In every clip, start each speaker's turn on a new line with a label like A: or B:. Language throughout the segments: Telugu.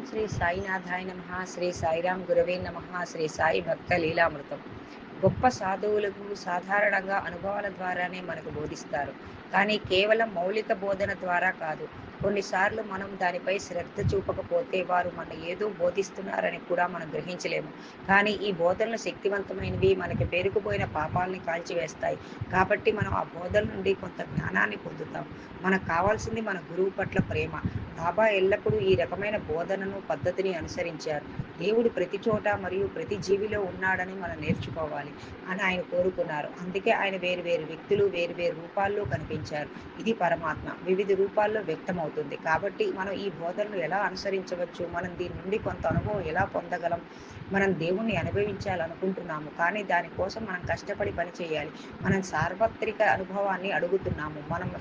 A: శ్రీ సాయినాథాయ నమః. శ్రీ సాయిరాం గురవే నమః. శ్రీ సాయి భక్త లీలామృతం. గొప్ప సాధువులకు సాధారణంగా అనుభవాల ద్వారానే మనకు బోధిస్తారు, కానీ కేవలం మౌలిక బోధన ద్వారా కాదు. కొన్నిసార్లు మనం దానిపై శ్రద్ధ చూపకపోతే వారు మన ఏదో బోధిస్తున్నారని కూడా మనం గ్రహించలేము. కానీ ఈ బోధనలు శక్తివంతమైనవి, మనకి పేరుకుపోయిన పాపాలని కాల్చివేస్తాయి. కాబట్టి మనం ఆ బోధన నుండి కొంత జ్ఞానాన్ని పొందుతాం. మనకు కావాల్సింది మన గురువు పట్ల ప్రేమ. బాబా ఎల్లప్పుడూ ఈ రకమైన బోధనను, పద్ధతిని అనుసరించారు. దేవుడు ప్రతి చోట మరియు ప్రతి జీవిలో ఉన్నాడని మనం నేర్చుకోవాలి అని ఆయన కోరుకున్నారు. అందుకే ఆయన వేరు వేరు వ్యక్తులు, వేరు వేరు రూపాల్లో కనిపించారు. ఇది పరమాత్మ వివిధ రూపాల్లో వ్యక్తమవుతుంది. కాబట్టి మనం ఈ బోధనలు ఎలా అనుసరించవచ్చు, మనం దీని నుండి కొంత అనుభవం ఎలా పొందగలం? మనం దేవుణ్ణి అనుభవించాలనుకుంటున్నాము, కానీ దానికోసం మనం కష్టపడి పని చేయాలి. మనం సార్వత్రిక అనుభవాన్ని అడుగుతున్నాము.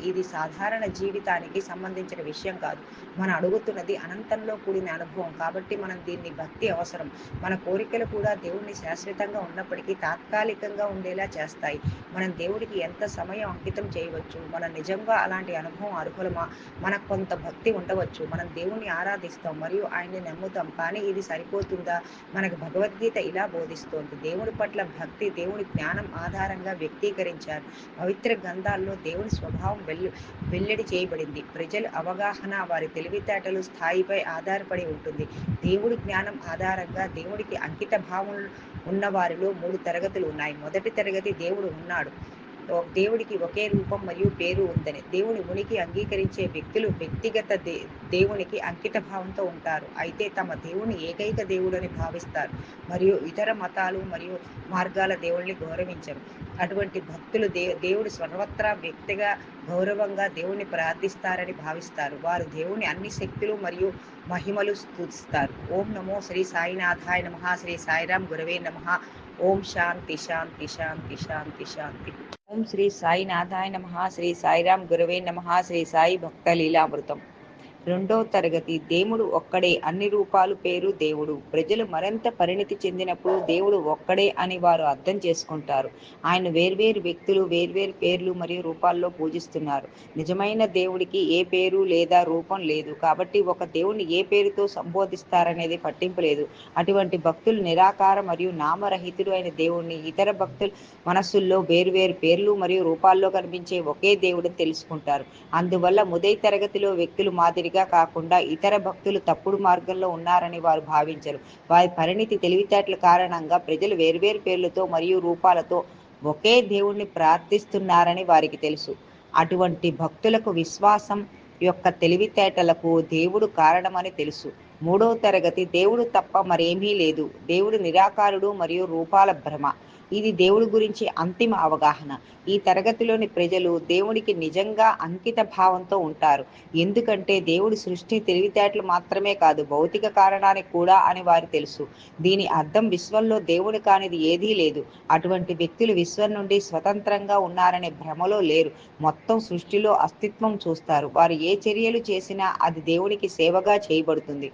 A: ఇది సాధారణ జీవితానికి సంబంధించిన విషయం కాదు. మనం అడుగుతున్నది అనంతంలో కూడిన అనుభవం. కాబట్టి మనం దీన్ని భక్తి అవసరం. మన కోరికలు కూడా దేవుణ్ణి శాశ్వతంగా ఉన్నప్పటికీ తాత్కాలికంగా ఉండేలా చేస్తాయి. మనం దేవుడికి ఎంత సమయం అంకితం చేయవచ్చు? మనం నిజంగా అలాంటి అనుభవం అర్హులమా? మనకు కొంత భక్తి ఉండవచ్చు, మనం దేవుణ్ణి ఆరాధిస్తాం మరియు ఆయన్ని నమ్ముతాం, కానీ ఇది సరిపోతుందా? మనకు భగవద్గీత ఇలా బోధిస్తోంది. దేవుడి పట్ల భక్తి దేవుడి జ్ఞానం ఆధారంగా వ్యక్తీకరించారు. పవిత్ర గ్రంథాల్లో దేవుని స్వభావం వెల్లడి చేయబడింది. ప్రజల అవగాహన వారి తెలివితేటలు స్థాయిపై ఆధారపడి ఉంటుంది. దేవుడి జ్ఞానం ఆధారంగా దేవుడికి అంకిత భావం ఉన్న వారిలో 3 తరగతులు ఉన్నాయి. మొదటి తరగతి దేవుడు ఉన్నాడు, దేవుడికి ఒకే రూపం మరియు పేరు ఉందని. దేవుని ఉనికి అంగీకరించే వ్యక్తులు వ్యక్తిగత దేవునికి అంకిత భావంతో ఉంటారు, అయితే తమ దేవుని ఏకైక దేవుడని భావిస్తారు మరియు ఇతర మతాలు మరియు మార్గాల దేవుళ్ళని గౌరవించరు. అటువంటి భక్తులు దేవుడి సర్వత్రా వ్యక్తిగా గౌరవంగా దేవుణ్ణి ప్రార్థిస్తారని భావిస్తారు. వారు దేవుని అన్ని శక్తులు మరియు మహిమలు స్తుతిస్తారు. ఓం నమో శ్రీ సాయినాథాయ నమః. శ్రీ సాయిరాం గురవే నమః. ఓం శాంతి శాంతి శాంతి శాంతి శాంతి. ఓం శ్రీ సాయినాథాయ నమః. శ్రీ సాయిరాం గురవే నమః. శ్రీ సాయి భక్త లీలామృతం. 2వ తరగతి. దేవుడు ఒక్కడే, అన్ని రూపాలు పేరు దేవుడు. ప్రజలు మరింత పరిణితి చెందినప్పుడు దేవుడు ఒక్కడే అని వారు అర్థం చేసుకుంటారు. ఆయన వేర్వేరు వ్యక్తులు, వేర్వేరు పేర్లు మరియు రూపాల్లో పూజిస్తున్నారు. నిజమైన దేవుడికి ఏ పేరు లేదా రూపం లేదు, కాబట్టి ఒక దేవుణ్ణి ఏ పేరుతో సంబోధిస్తారనేది పట్టింపు లేదు. అటువంటి భక్తులు నిరాకార మరియు నామరహితుడు అయిన దేవుణ్ణి ఇతర భక్తుల మనస్సుల్లో వేర్వేరు పేర్లు మరియు రూపాల్లో కనిపించే ఒకే దేవుడిని తెలుసుకుంటారు. అందువల్ల మొదటి తరగతిలో వ్యక్తులు మాదిరిగా కాకుండా ఇతర భక్తులు తప్పుడు మార్గంలో ఉన్నారని వారు భావించరు. వారి పరిణితి తెలివితేటల కారణంగా ప్రజలు వేర్వేరు పేర్లతో మరియు రూపాలతో ఒకే దేవుణ్ణి ప్రార్థిస్తున్నారని వారికి తెలుసు. అటువంటి భక్తులకు విశ్వాసం యొక్క తెలివితేటలకు దేవుడు కారణమని తెలుసు. 3వ తరగతి. దేవుడు తప్ప మరేమీ లేదు. దేవుడు నిరాకారుడు మరియు రూపాల భ్రమ. ఇది దేవుడి గురించి అంతిమ అవగాహన. ఈ తరగతిలోని ప్రజలు దేవుడికి నిజంగా అంకిత భావంతో ఉంటారు, ఎందుకంటే దేవుడి సృష్టి తెలివితేటలు మాత్రమే కాదు, భౌతిక కారణానికి కూడా అని వారు తెలుసు. దీని అర్థం విశ్వంలో దేవుడు కానిది ఏదీ లేదు. అటువంటి వ్యక్తులు విశ్వం నుండి స్వతంత్రంగా ఉన్నారనే భ్రమలో లేరు, మొత్తం సృష్టిలో అస్తిత్వం చూస్తారు. వారు ఏ చర్యలు చేసినా అది దేవునికి సేవగా చేయబడుతుంది.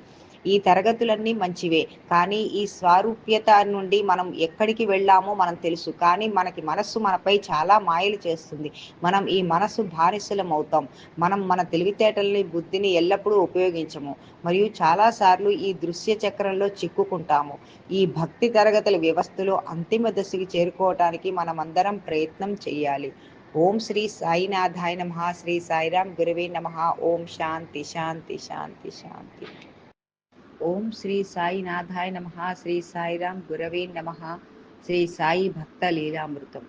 A: ఈ తరగతులన్నీ మంచివే, కానీ ఈ స్వారూప్యత నుండి మనం ఎక్కడికి వెళ్ళామో మనం తెలుసు, కానీ మనకి మనస్సు మనపై చాలా మాయలు చేస్తుంది. మనం ఈ మనస్సు బానిసలం అవుతాం. మనం మన తెలివితేటల్ని, బుద్ధిని ఎల్లప్పుడూ ఉపయోగించము మరియు చాలాసార్లు ఈ దృశ్య చక్రంలో చిక్కుకుంటాము. ఈ భక్తి తరగతుల వ్యవస్థలో అంతిమ దశకి చేరుకోవటానికి మనమందరం ప్రయత్నం చేయాలి. ఓం శ్రీ సాయినాథాయ నమః. శ్రీ సాయిరాం గురవే నమః. ఓం శాంతి శాంతి శాంతి శాంతి. ఓం శ్రీ సాయినాథాయ నమః. శ్రీ సాయిరాం గురవే నమః. శ్రీ సాయి భక్త లీలామృతం.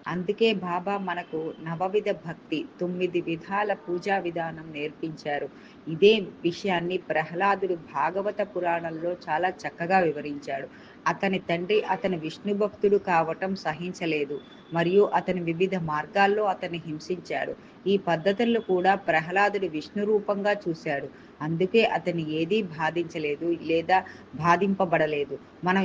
A: అందుకే బాబా మనకు నవవిధ భక్తి, 9 విధాల పూజా విధానం నేర్పించారు. ఇదే విషయాన్ని ప్రహ్లాదుడు భాగవత పురాణంలో చాలా చక్కగా వివరించాడు. అతని తండ్రి అతని విష్ణు భక్తుడు కావటం సహించలేదు మరియు అతని వివిధ మార్గాల్లో అతన్ని హింసించాడు. ఈ పద్ధతులను కూడా ప్రహ్లాదుడు విష్ణు రూపంగా చూశాడు, అందుకే అతన్ని ఏదీ బాధించలేదు లేదా బాధింపబడలేదు. మనం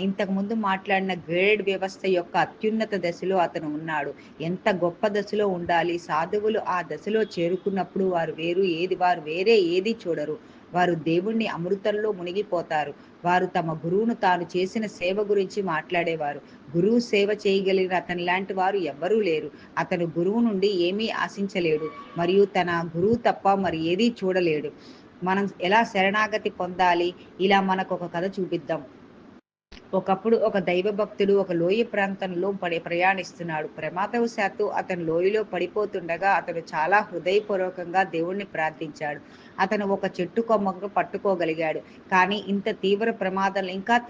A: ఇంతకు ముందు మాట్లాడిన గ్రేడ్ వ్యవస్థ యొక్క అత్యున్నత దశలో అతను ఉన్నాడు. ఎంత గొప్ప దశలో ఉండాలి! సాధువులు ఆ దశలో చేరుకున్నప్పుడు వారు వేరే ఏది చూడరు. వారు దేవుణ్ణి అమృతంలో మునిగిపోతారు. వారు తమ గురువును తాను చేసిన సేవ గురించి మాట్లాడేవారు. గురువు సేవ చేయగలిగిన అతని లాంటి వారు ఎవ్వరూ లేరు. అతను గురువు నుండి ఏమీ ఆశించలేడు మరియు తన గురువు తప్ప మరి ఏదీ చూడలేడు. మనం ఎలా శరణాగతి పొందాలి, ఇలా మనకొక కథ చూపిద్దాం. ఒకప్పుడు ఒక దైవభక్తుడు ఒక లోయ ప్రాంతంలో ప్రయాణిస్తున్నాడు. ప్రమాదవశాత్తు అతను లోయలో పడిపోతుండగా అతను చాలా హృదయపూర్వకంగా దేవుణ్ణి ప్రార్థించాడు. అతను ఒక చెట్టు కొమ్మకు పట్టుకోగలిగాడు. కానీ ఇంకా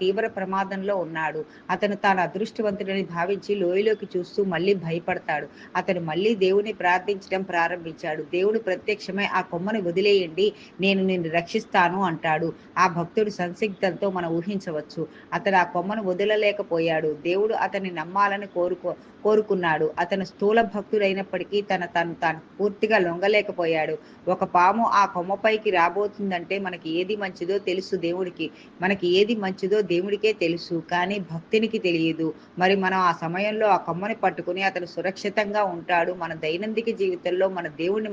A: తీవ్ర ప్రమాదంలో ఉన్నాడు. అతను తాను అదృష్టవంతుడని భావించి లోయలోకి చూస్తూ మళ్ళీ భయపడతాడు. అతను మళ్ళీ దేవుణ్ణి ప్రార్థించడం ప్రారంభించాడు. దేవుడు ప్రత్యక్షమై ఆ కొమ్మను వదిలేయండి, నేను నిన్ను రక్షిస్తాను అంటాడు. ఆ భక్తుడు సంసిగ్ధంతో మనం ఊహించవచ్చు. అతడు ఆ కొమ్మను వదలలేకపోయాడు. దేవుడు అతన్ని నమ్మాలని కోరుకున్నాడు. అతను స్థూల భక్తుడైనప్పటికీ తను తాను పూర్తిగా లొంగలేకపోయాడు. ఒక పాము ఆ కొమ్మపైకి రాబోతుందంటే మనకి ఏది మంచిదో తెలుసు దేవుడికి. మనకి ఏది మంచిదో దేవుడికే తెలుసు. కానీ భక్తునికి తెలియదు. మరి మనం ఆ సమయంలో ఆ కొమ్మని పట్టుకుని అతను సురక్షితంగా ఉంటాడు. మన దైనందిక జీవితంలో మన దేవుడిని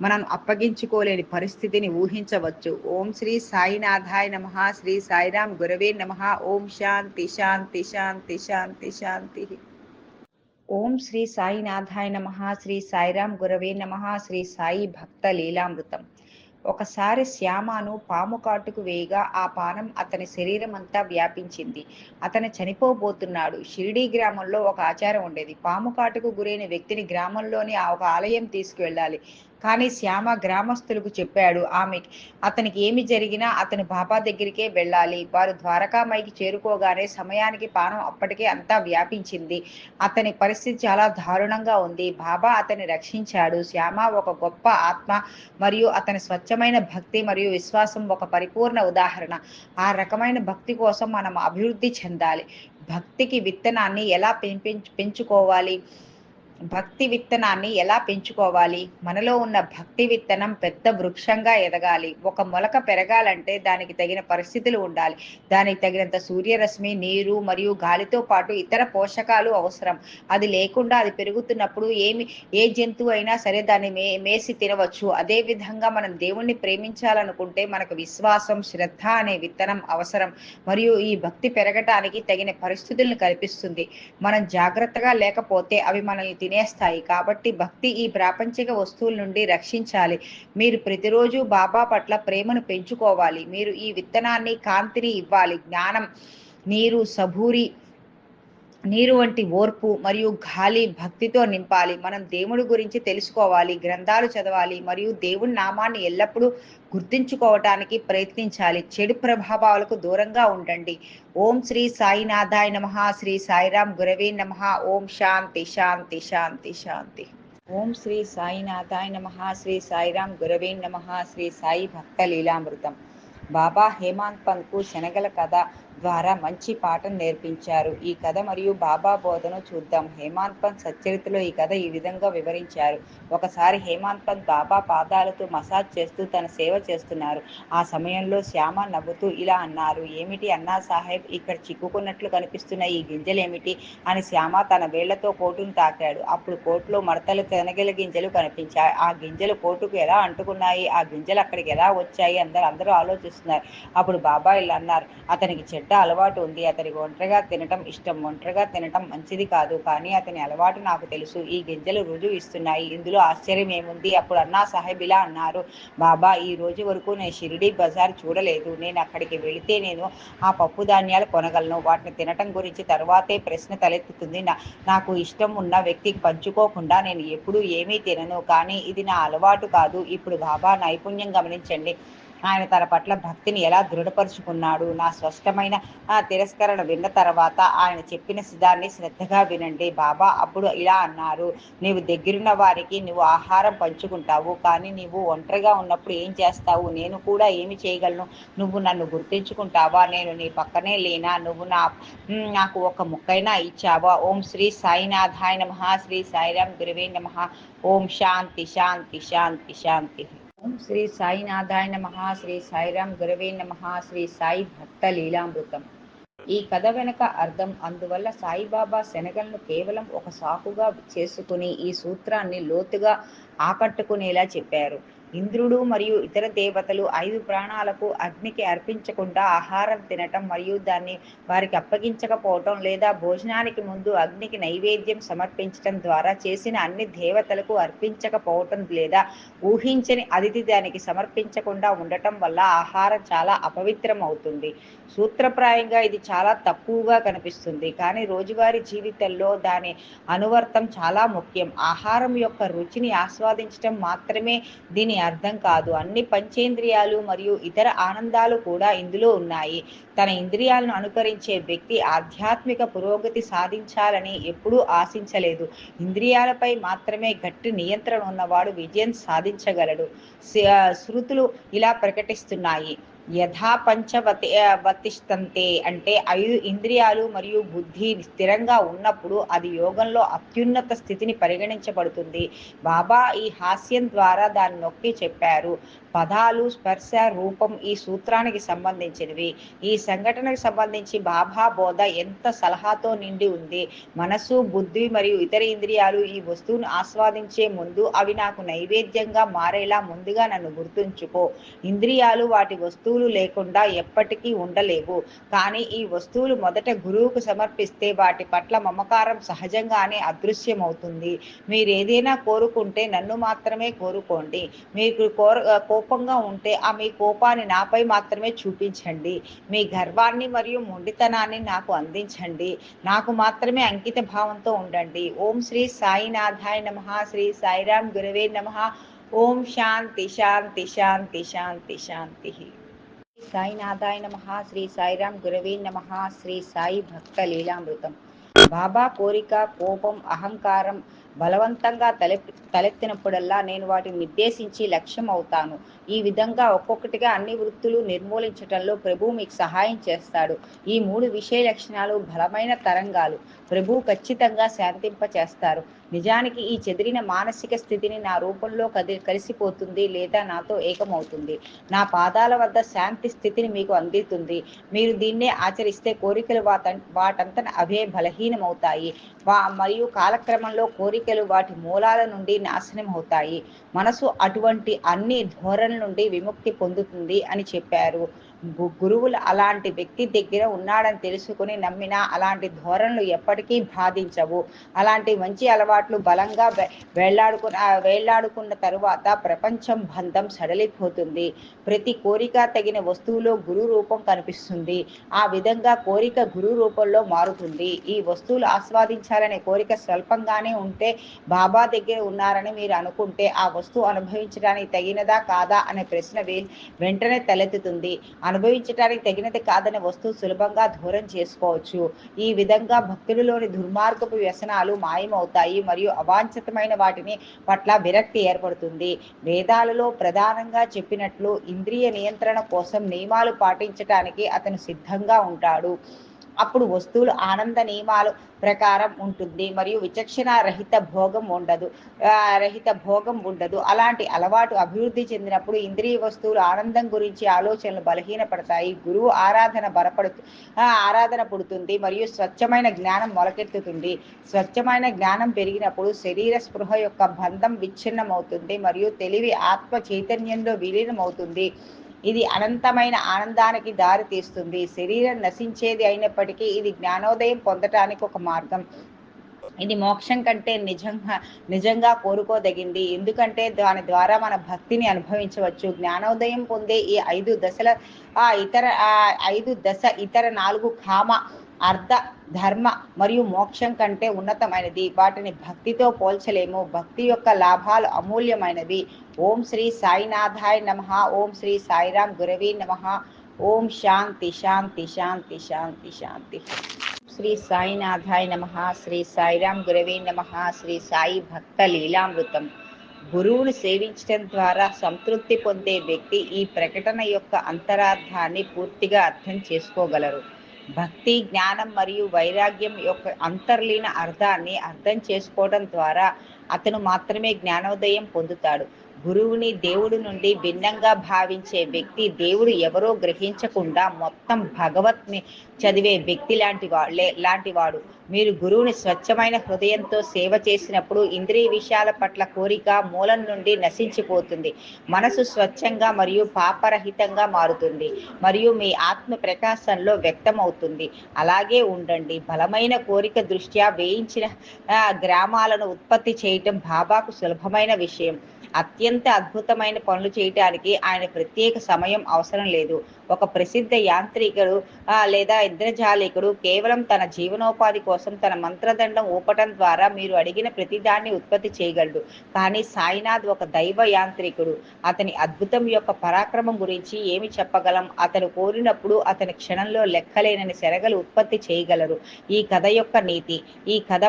A: మనం అప్పగించుకోలేని పరిస్థితిని ఊహించవచ్చు. ఓం శ్రీ సాయినాథాయ నమః. శ్రీ సాయిరాం గురవే నమః. ఓం శాంతి శాంతి శాంతి శాంతి శాంతి. ఓం శ్రీ సాయినాథాయ నమః. శ్రీ సాయిరాం గురవే నమః. శ్రీ సాయి భక్త లీలామృతం. ఒకసారి శ్యామను పాము కాటుకు వేయగా ఆ పానం అతని శరీరం అంతా వ్యాపించింది. అతను చనిపోబోతున్నాడు. షిరిడీ గ్రామంలో ఒక ఆచారం ఉండేది. పాము కాటుకు గురైన వ్యక్తిని గ్రామంలోని ఒక ఆలయం తీసుకువెళ్ళాలి. కానీ శ్యామ గ్రామస్తులకు చెప్పాడు, అతనికి ఏమి జరిగినా అతను బాబా దగ్గరికే వెళ్ళాలి. వారు ద్వారకామాయికి చేరుకోగానే సమయానికి పానం అప్పటికే అంతా వ్యాపించింది. అతని పరిస్థితి చాలా దారుణంగా ఉంది. బాబా అతన్ని రక్షించాడు. శ్యామ ఒక గొప్ప ఆత్మ మరియు అతని స్వచ్ఛమైన భక్తి మరియు విశ్వాసం ఒక పరిపూర్ణ ఉదాహరణ. ఆ రకమైన భక్తి కోసం మనం అభివృద్ధి చెందాలి. భక్తికి విత్తనాన్ని ఎలా పెంచుకోవాలి? భక్తి విత్తనాన్ని ఎలా పెంచుకోవాలి? మనలో ఉన్న భక్తి విత్తనం పెద్ద వృక్షంగా ఎదగాలి. ఒక మొలక పెరగాలంటే దానికి తగిన పరిస్థితులు ఉండాలి. దానికి తగినంత సూర్యరశ్మి, నీరు మరియు గాలితో పాటు ఇతర పోషకాలు అవసరం. అది లేకుండా అది పెరుగుతున్నప్పుడు ఏ జంతువు అయినా సరే దాన్ని మేసి తినవచ్చు. అదే విధంగా మనం దేవుణ్ణి ప్రేమించాలనుకుంటే మనకు విశ్వాసం, శ్రద్ధ అనే విత్తనం అవసరం. మరియు ఈ భక్తి పెరగటానికి తగిన పరిస్థితులను కల్పిస్తుంది. మనం జాగ్రత్తగా లేకపోతే అవి మనల్ని తినేస్తాయి. కాబట్టి భక్తి ఈ ప్రాపంచిక వస్తువుల నుండి రక్షించాలి. మీరు ప్రతిరోజు బాబా పట్ల ప్రేమను పెంచుకోవాలి. మీరు ఈ విత్తనాన్ని కాంతిని ఇవ్వాలి. జ్ఞానం, నీరు సబూరి నీరు వంటి ఓర్పు మరియు గాలి భక్తితో నింపాలి. మనం దేవుడి గురించి తెలుసుకోవాలి, గ్రంథాలు చదవాలి మరియు దేవుడి నామాన్ని ఎల్లప్పుడూ గుర్తుంచుకోవటానికి ప్రయత్నించాలి. చెడు ప్రభావాలకు దూరంగా ఉండండి. ఓం శ్రీ సాయినాథాయ నమః. శ్రీ సాయిరాం గురవే నమః. ఓం శాంతి శాంతి శాంతి శాంతి. ఓం శ్రీ సాయినాథాయ నమః. శ్రీ సాయిరాం గురవే నమః. శ్రీ సాయి భక్త లీలామృతం. బాబా హేమాంత్ పంత్కు శనగల కథ ద్వారా మంచి పాఠం నేర్పించారు. ఈ కథ మరియు బాబా బోధను చూద్దాం. హేమాంత్ పంత్ సచ్చరిత్రలో ఈ కథ ఈ విధంగా వివరించారు. ఒకసారి హేమాంత్ పంత్ బాబా పాదాలతో మసాజ్ చేస్తూ తన సేవ చేస్తున్నారు. ఆ సమయంలో శ్యామ నవ్వుతూ ఇలా అన్నారు, ఏమిటి అన్నా సాహెబ్, ఇక్కడ చిక్కుకున్నట్లు కనిపిస్తున్న ఈ గింజలేమిటి అని శ్యామ తన వేళ్లతో కోటును తాకాడు. అప్పుడు కోటులో మడతలు శనగల గింజలు కనిపించాయి. ఆ గింజలు కోటుకు ఎలా అంటుకున్నాయి? ఆ గింజలు అక్కడికి ఎలా వచ్చాయి? అందరూ ఆలోచిస్తున్నారు. అప్పుడు బాబా ఇలా అన్నారు, అతనికి చెడ్డ అలవాటు ఉంది. అతనికి ఒంటరిగా తినటం ఇష్టం. ఒంటరిగా తినటం మంచిది కాదు. కానీ అతని అలవాటు నాకు తెలుసు. ఈ గింజలు రుజువు ఇస్తున్నాయి. ఇందులో ఆశ్చర్యం ఏముంది? అప్పుడు అన్నా సాహెబ్ ఇలా అన్నారు, బాబా, ఈ రోజు వరకు నేను షిరిడీ బజార్ చూడలేదు. నేను అక్కడికి వెళితే నేను ఆ పప్పు ధాన్యాలు కొనగలను. వాటిని తినటం గురించి తర్వాతే ప్రశ్న తలెత్తుతుంది. నాకు ఇష్టం ఉన్న వ్యక్తికి పంచుకోకుండా నేను ఎప్పుడూ ఏమీ తినను. కానీ ఇది నా అలవాటు కాదు. ఇప్పుడు బాబా నైపుణ్యం గమనించండి. ఆయన తన పట్ల భక్తిని ఎలా దృఢపరుచుకున్నాడు. నా స్పష్టమైన తిరస్కరణ విన్న తర్వాత ఆయన చెప్పిన సిద్ధాన్ని శ్రద్ధగా వినండి. బాబా అప్పుడు ఇలా అన్నారు, నీవు దగ్గరున్న వారికి నువ్వు ఆహారం పంచుకుంటావు. కానీ నీవు ఒంటరిగా ఉన్నప్పుడు ఏం చేస్తావు? నేను కూడా ఏమి చేయగలను? నువ్వు నన్ను గుర్తించుకుంటావా? నేను నీ పక్కనే లేనా? నువ్వు నాకు ఒక ముక్కైనా ఇచ్చావా? ఓం శ్రీ సాయినాథాయ నమః. శ్రీ సాయిరాం గురవే నమః. ఓం శాంతి శాంతి శాంతి శాంతి. ఓం శ్రీ సాయినాథాయ నమః. శ్రీ సాయిరాం గురవే నమః. శ్రీ సాయి భక్త లీలామృతం. ఈ కథ వెనుక అర్థం, అందువల్ల సాయిబాబా శనగలను కేవలం ఒక సాకుగా చేసుకుని ఈ సూత్రాన్ని లోతుగా ఆకట్టుకునేలా చెప్పారు. ఇంద్రుడు మరియు ఇతర దేవతలు 5 ప్రాణాలకు అగ్నికి అర్పించకుండా ఆహారం తినటం మరియు దాన్ని వారికి అప్పగించకపోవటం లేదా భోజనానికి ముందు అగ్నికి నైవేద్యం సమర్పించటం ద్వారా చేసిన అన్ని దేవతలకు అర్పించకపోవటం లేదా ఊహించని అతిథి దానికి సమర్పించకుండా ఉండటం వల్ల ఆహారం చాలా అపవిత్రం అవుతుంది. సూత్రప్రాయంగా ఇది చాలా తక్కువగా కనిపిస్తుంది, కానీ రోజువారీ జీవితంలో దాని అనువర్తం చాలా ముఖ్యం. ఆహారం యొక్క రుచిని ఆస్వాదించటం మాత్రమే దీని అర్థం కాదు. అన్ని పంచేంద్రియాలు మరియు ఇతర ఆనందాలు కూడా ఇందులో ఉన్నాయి. తన ఇంద్రియాలను అనుకరించే వ్యక్తి ఆధ్యాత్మిక పురోగతి సాధించాలని ఎప్పుడూ ఆశించలేదు. ఇంద్రియాలపై మాత్రమే గట్టి నియంత్రణ ఉన్నవాడు విజయం సాధించగలడు. శృతులు ఇలా ప్రకటిస్తున్నాయి: యథా వర్తిష్టంతే, అంటే 5 ఇంద్రియాలు మరియు బుద్ధి స్థిరంగా ఉన్నప్పుడు అది యోగంలో అత్యున్నత స్థితిని పరిగణించబడుతుంది. బాబా ఈ హాస్యం ద్వారా దాన్ని నొక్కి చెప్పారు. పదాలు, స్పర్శ, రూపం ఈ సూత్రానికి సంబంధించినవి. ఈ సంఘటనకు సంబంధించి బాబా బోధ ఎంత సలహాతో నిండి ఉంది. మనసు, బుద్ధి మరియు ఇతర ఇంద్రియాలు ఈ వస్తువును ఆస్వాదించే ముందు అవి నాకు నైవేద్యంగా మారేలా ముందుగా నన్ను గుర్తుంచుకో. ఇంద్రియాలు వాటి వస్తువులు లేకుండా ఎప్పటికీ ఉండలేవు, కానీ ఈ వస్తువులు మొదట గురువుకు సమర్పిస్తే వాటి పట్ల మమకారం సహజంగానే అదృశ్యమవుతుంది. మీరేదైనా కోరుకుంటే నన్ను మాత్రమే కోరుకోండి. మీకు కోపంగా ఉంటే మీ కోపాన్ని నాపై మాత్రమే చూపించండి. మీ గర్వాన్ని మరియు మొండితనాన్ని నాకు అందించండి. నాకు మాత్రమే అంకిత భావంతో ఉండండి. ఓం శ్రీ సాయినాథాయ నమః. శ్రీ సాయిరాం గురవే నమః. ఓం శాంతి శాంతి శాంతి శాంతి శాంతి. సాయినాథాయ నమః. శ్రీ సాయిరాం గురవే నమః. శ్రీ సాయి భక్త లీలామృతం. బాబా కోరిక, కోపం, అహంకారం బలవంతంగా తలెత్తినప్పుడల్లా నేను వాటిని నిర్దేశించి లక్ష్యం అవుతాను. ఈ విధంగా ఒక్కొక్కటిగా అన్ని వృత్తులు నిర్మూలించటంలో ప్రభు మీకు సహాయం చేస్తాడు. ఈ 3 విషయ లక్షణాలు బలమైన తరంగాలు. ప్రభు ఖచ్చితంగా శాంతింపచేస్తారు. నిజానికి ఈ చెదిరిన మానసిక స్థితిని నా రూపంలో కలిసిపోతుంది లేదా నాతో ఏకమవుతుంది. నా పాదాల వద్ద శాంతి స్థితిని మీకు అందిస్తుంది. మీరు దీన్నే ఆచరిస్తే కోరికలు వాటంతట అవే బలహీనమవుతాయి మరియు కాలక్రమంలో కోరికలు వాటి మూలాల నుండి నాశనం అవుతాయి. మనసు అటువంటి అన్ని ధోరణుల నుండి విముక్తి పొందుతుంది అని చెప్పారు. గురువులు అలాంటి వ్యక్తి దగ్గర ఉన్నాడని తెలుసుకుని నమ్మినా అలాంటి ధోరణులు ఎప్పటికీ బాధించవు. అలాంటి మంచి అలవాట్లు బలంగా వేళ్లాడుకున్న తరువాత ప్రపంచం బంధం సడలిపోతుంది. ప్రతి కోరిక తగిన వస్తువులో గురు రూపం కనిపిస్తుంది. ఆ విధంగా కోరిక గురు రూపంలో మారుతుంది. ఈ వస్తువులు ఆస్వాదించాలనే కోరిక స్వల్పంగానే ఉంటే బాబా దగ్గర ఉన్నారని మీరు అనుకుంటే ఆ వస్తువు అనుభవించడానికి తగినదా కాదా అనే ప్రశ్న వెంటనే తలెత్తుతుంది. అనుభవించడానికి తగినది కాదనే వస్తువు సులభంగా దూరం చేసుకోవచ్చు. ఈ విధంగా భక్తుడిలోని దుర్మార్గపు వ్యసనాలు మాయమవుతాయి మరియు అవాంఛితమైన వాటిని పట్ల విరక్తి ఏర్పడుతుంది. వేదాలలో ప్రధానంగా చెప్పినట్లు ఇంద్రియ నియంత్రణ కోసం నియమాలు పాటించటానికి అతను సిద్ధంగా ఉంటాడు. అప్పుడు వస్తువులు ఆనంద నియమాల ప్రకారం ఉంటుంది మరియు విచక్షణ రహిత భోగం ఉండదు. అలాంటి అలవాటు అభివృద్ధి చెందినప్పుడు ఇంద్రియ వస్తువులు ఆనందం గురించి ఆలోచనలు బలహీనపడతాయి. గురువు ఆరాధన పుడుతుంది మరియు స్వచ్ఛమైన జ్ఞానం మొలకెత్తుతుంది. స్వచ్ఛమైన జ్ఞానం పెరిగినప్పుడు శరీర స్పృహ యొక్క బంధం విచ్ఛిన్నమవుతుంది మరియు తెలివి ఆత్మ చైతన్యంలో విలీనమవుతుంది. ఇది అనంతమైన ఆనందానికి దారి తీస్తుంది. శరీరం నశించేది అయినప్పటికీ ఇది జ్ఞానోదయం పొందటానికి ఒక మార్గం. ఇది మోక్షం కంటే నిజంగా కోరుకోదగింది, ఎందుకంటే దాని ద్వారా మన భక్తిని అనుభవించవచ్చు. జ్ఞానోదయం పొందే ఈ 5 దశల ఇతర 4 కామ, అర్థ, ధర్మ మరియు మోక్షం కంటే ఉన్నతమైనది. వాటిని భక్తితో పోల్చలేము. భక్తి యొక్క లాభాలు అమూల్యమైనవి. ఓం శ్రీ సాయినాథాయ నమః. ఓం శ్రీ సాయిరాం గురవే నమః. ఓం శాంతి శాంతి శాంతి శాంతి శాంతి. శ్రీ సాయినాథాయ నమః. శ్రీ సాయిరాం గురవే నమః. శ్రీ సాయి భక్త లీలామృతం. గురువును సేవించడం ద్వారా సంతృప్తి పొందే వ్యక్తి ఈ ప్రకటన యొక్క అంతరార్థాన్ని పూర్తిగా అర్థం చేసుకోగలరు. భక్తి, జ్ఞానం మరియు వైరాగ్యం యొక్క అంతర్లీన అర్థాన్ని అర్థం చేసుకోవడం ద్వారా అతను మాత్రమే జ్ఞానోదయం పొందుతాడు. గురువుని దేవుడి నుండి భిన్నంగా భావించే వ్యక్తి దేవుడు ఎవరో గ్రహించకుండా మొత్తం భగవత్ని చదివే వ్యక్తి లాంటివాడు. మీరు గురువుని స్వచ్ఛమైన హృదయంతో సేవ చేసినప్పుడు ఇంద్రియ విషయాల పట్ల కోరిక మూలం నుండి నశించిపోతుంది. మనసు స్వచ్ఛంగా మరియు పాపరహితంగా మారుతుంది మరియు మీ ఆత్మ ప్రకాశంలో వ్యక్తమవుతుంది. అలాగే ఉండండి. బలమైన కోరిక దృష్ట్యా వేయించిన గ్రామాలను ఉత్పత్తి చేయటం బాబాకు సులభమైన విషయం. అత్యంత అద్భుతమైన పనులు చేయటానికి ఆయన ప్రత్యేక సమయం అవసరం లేదు. ఒక ప్రసిద్ధ యాంత్రికుడు లేదా ఇంద్రజాలికుడు కేవలం తన జీవనోపాధి కోసం తన మంత్రదండం ఊపటం ద్వారా మీరు అడిగిన ప్రతిదాన్ని ఉత్పత్తి చేయగలడు. కానీ సాయినాథ్ ఒక దైవ యాంత్రికుడు. అతని అద్భుతం యొక్క పరాక్రమం గురించి ఏమి చెప్పగలం? అతను కోరినప్పుడు అతని క్షణంలో లెక్కలేనని శరగలు ఉత్పత్తి చేయగలరు. ఈ కథ యొక్క నీతి. ఈ కథ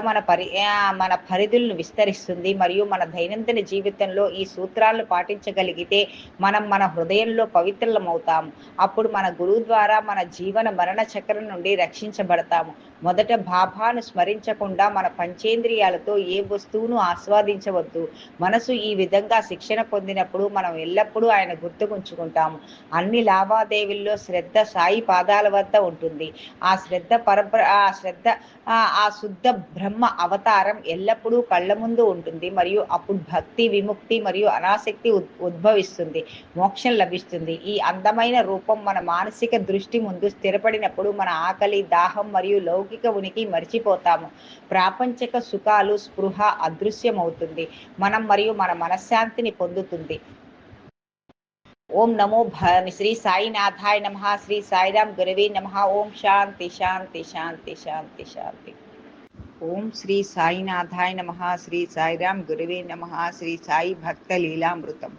A: మన పరిధులను విస్తరిస్తుంది మరియు మన దైనందిన జీవితంలో ఈ సూత్రాలను పాటించగలిగితే మనం మన హృదయంలో పవిత్రులమవుతాము. అప్పుడు మన గురువు ద్వారా మన జీవన మరణ చక్రం నుండి రక్షించబడతాము. మొదట బాబాను స్మరించకుండా మన పంచేంద్రియాలతో ఏ వస్తువును ఆస్వాదించవద్దు. మనసు ఈ విధంగా శిక్షణ పొందినప్పుడు మనం ఎల్లప్పుడూ ఆయన గుర్తుకుంచుకుంటాము. అన్ని లావాదేవీల్లో శ్రద్ధ సాయి పాదాల వద్ద ఉంటుంది. ఆ శుద్ధ బ్రహ్మ అవతారం ఎల్లప్పుడూ కళ్ళ ముందు ఉంటుంది మరియు అప్పుడు భక్తి, విముక్తి మరియు అనాసక్తి ఉద్భవిస్తుంది. మోక్షం లభిస్తుంది. ఈ అందమైన రూపం మన మానసిక దృష్టి ముందు స్థిరపడినప్పుడు మన ఆకలి, దాహం మరియు లౌకిక ఉనికి మర్చిపోతాము. ప్రాపంచిక సుఖాలు స్పృహ అదృశ్యమవుతుంది. మనం మరియు మన మనశ్శాంతిని పొందుతుంది. ఓం నమో శ్రీ సాయినాథాయ నమః. శ్రీ సాయిరాం గురవే నమః. ఓం శాంతి శాంతి శాంతి శాంతి శాంతి. ఓం శ్రీ సాయినాథాయ నమః. శ్రీ సాయిరాం గురవే నమః. శ్రీ సాయి భక్త లీలామృతం.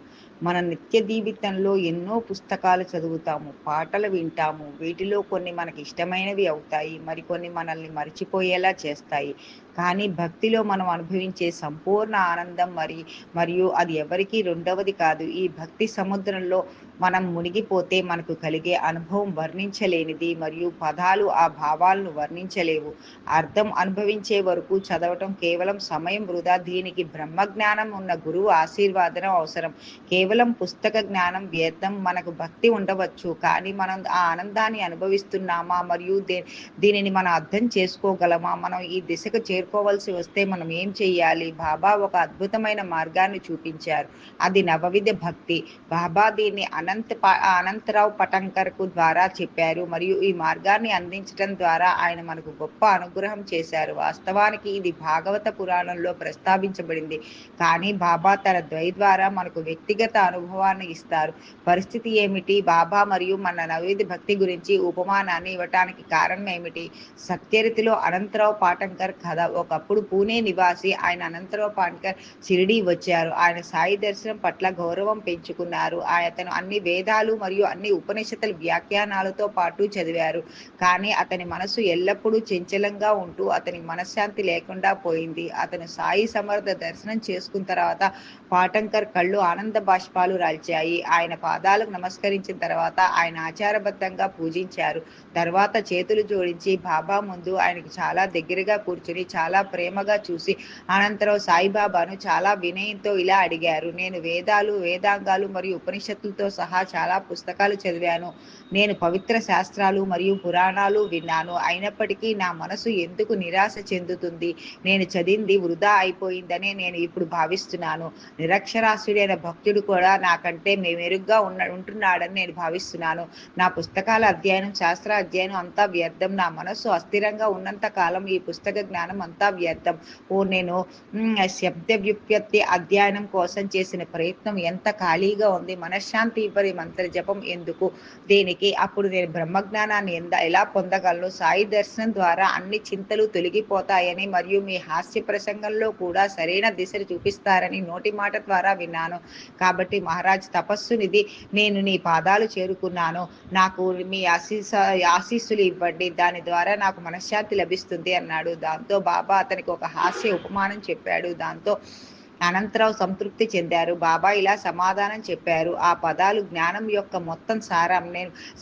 A: మన నిత్య జీవితంలో ఎన్నో పుస్తకాలు చదువుతాము, పాటలు వింటాము. వీటిలో కొన్ని మనకి ఇష్టమైనవి అవుతాయి, మరికొన్ని మనల్ని మర్చిపోయేలా చేస్తాయి. కానీ భక్తిలో మనం అనుభవించే సంపూర్ణ ఆనందం మరియు అది ఎవరికీ రెండవది కాదు. ఈ భక్తి సముద్రంలో మనం మునిగిపోతే మనకు కలిగే అనుభవం వర్ణించలేనిది మరియు పదాలు ఆ భావాలను వర్ణించలేవు. అర్థం అనుభవించే వరకు చదవటం కేవలం సమయం వృధా. దీనికి బ్రహ్మజ్ఞానం ఉన్న గురువు ఆశీర్వాదం అవసరం. కేవలం పుస్తక జ్ఞానం వ్యర్థం. మనకు భక్తి ఉండవచ్చు, కానీ మనం ఆ ఆనందాన్ని అనుభవిస్తున్నామా మరియు దీనిని మనం అర్థం చేసుకోగలమా? మనం ఈ దిశకు చేరుకోవాల్సి వస్తే మనం ఏం చెయ్యాలి? బాబా ఒక అద్భుతమైన మార్గాన్ని చూపించారు. అది నవవిధ భక్తి. బాబా దీన్ని అనంతరావు పటంకర్ ద్వారా చెప్పారు మరియు ఈ మార్గాన్ని అందించడం ద్వారా ఆయన మనకు గొప్ప అనుగ్రహం చేశారు. వాస్తవానికి ఇది భాగవత పురాణంలో ప్రస్తావించబడింది, కానీ బాబా తన ద్వై ద్వారా మనకు వ్యక్తిగత అనుభవాన్ని ఇస్తారు. పరిస్థితి ఏమిటి? బాబా మరియు మన నవవిధ భక్తి గురించి ఉపమానాన్ని ఇవ్వటానికి కారణం ఏమిటి? సత్యరితిలో అనంతరావు పాటంకర్ కథ. ఒకప్పుడు పూణే నివాసి ఆయన అనంతరావు పాటంకర్ షిరిడీ వచ్చారు. ఆయన సాయి దర్శనం పట్ల గౌరవం పెంచుకున్నారు. అతను అన్ని వేదాలు మరియు అన్ని ఉపనిషత్తుల వ్యాఖ్యానాలతో పాటు చదివారు. కానీ అతని మనసు ఎల్లప్పుడూ చంచలంగా ఉంటూ అతని మనశ్శాంతి లేకుండా పోయింది. అతను సాయి సమర్థ దర్శనం చేసుకున్న తర్వాత పాటంకర్ కళ్ళు ఆనంద బాష్పాలు రాల్చాయి. ఆయన పాదాలకు నమస్కరించిన తర్వాత ఆయన ఆచారబద్ధంగా పూజించారు. తర్వాత చేతులు జోడించి బాబా ముందు ఆయనకు చాలా దగ్గరగా కూర్చుని చాలా ప్రేమగా చూసి అనంతరం సాయిబాబాను చాలా వినయంతో ఇలా అడిగారు, నేను వేదాలు, వేదాంగాలు మరియు ఉపనిషత్తులతో సహా చాలా పుస్తకాలు చదివాను. నేను పవిత్ర శాస్త్రాలు మరియు పురాణాలు విన్నాను. అయినప్పటికీ నా మనసు ఎందుకు నిరాశ చెందుతుంది? నేను చదివింది వృధా అయిపోయిందని నేను ఇప్పుడు భావిస్తున్నాను. నిరక్షరాస్యుడైన భక్తుడు కూడా నాకంటే మెరుగ్గా ఉంటున్నాడని నేను భావిస్తున్నాను. నా పుస్తకాల అధ్యయనం, శాస్త్ర అధ్యయనం అంతా వ్యర్థం. నా మనసు అస్థిరంగా ఉన్నంత కాలం ఈ పుస్తక జ్ఞానం అంతా వ్యర్థం. నేను శబ్ద వ్యుత్పత్తి అధ్యయనం కోసం చేసిన ప్రయత్నం ఎంత ఖాళీగా ఉంది. మనశ్శాంతి ఇవ్వని మంత్ర జపం ఎందుకు? దేనికి? అప్పుడు నేను బ్రహ్మజ్ఞానాన్ని ఎలా పొందగలను? సాయి దర్శనం ద్వారా అన్ని చింతలు తొలగిపోతాయని మరియు మీ హాస్య ప్రసంగంలో కూడా సరైన దిశను చూపిస్తారని నోటి మాట ద్వారా విన్నాను. కాబట్టి మహారాజ్ తపస్సునిది, నేను నీ పాదాలు చేరుకున్నాను. నాకు మీ ఆశీస్సులు ఇవ్వండి, దాని ద్వారా నాకు మనశ్శాంతి లభిస్తుంది అన్నాడు. దాంతో బాబా అతనికి ఒక హాస్య ఉపమానం చెప్పాడు. దాంతో అనంతరం సంతృప్తి చెందారు. బాబా ఇలా సమాధానం చెప్పారు. ఆ పదాలు జ్ఞానం యొక్క మొత్తం